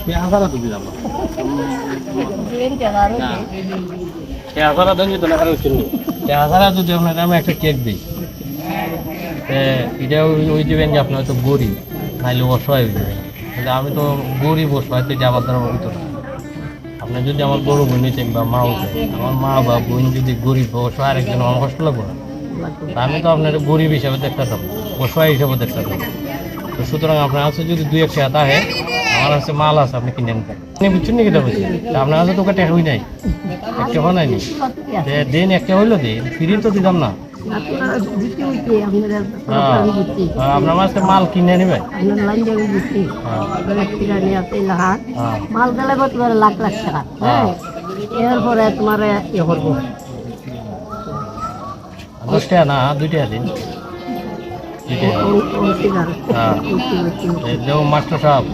পেঁয়াজারা তো দিলাম পেঁয়াজারা দেন যদি না পেঁয়াজারা যদি আপনার আমি একটা কেক দিই এটা ওই দেবেন যে আপনার হয়তো গরিব নাইলে অসহায় হয়ে যাবে কিন্তু আমি তো গরিব অসহায় তো আমার দ্বারা হইতো না আপনি যদি আমার বড় বোন নিতেন বা মা হতেন আমার মা বা বোন যদি গরিব অসহায় আরেকজন আমার কষ্ট লাগবে না আমি তো আপনার গরিব হিসাবে দেখতাম অসহায় হিসাবে দেখতাম তো সুতরাং আপনার কাছে যদি 2-1 টাকা থাকে আমার কাছে মাল আছে আপনি কিনে নিতে আপনি বুঝছেন নাকি এটা বলছি আপনার কাছে তো ওকে টাকা হই নাই একটা হয় নাইনি দিন একটা হইলো দিন ফ্রি তো দিতাম না আপনার কাছে মাল কিনে নেবে মাল গেলে তোমার লাখ লাখ টাকা এরপরে তোমার ইয়ে করবো 10 টাকা না 2 টাকা দিন মাস্টার সাহেব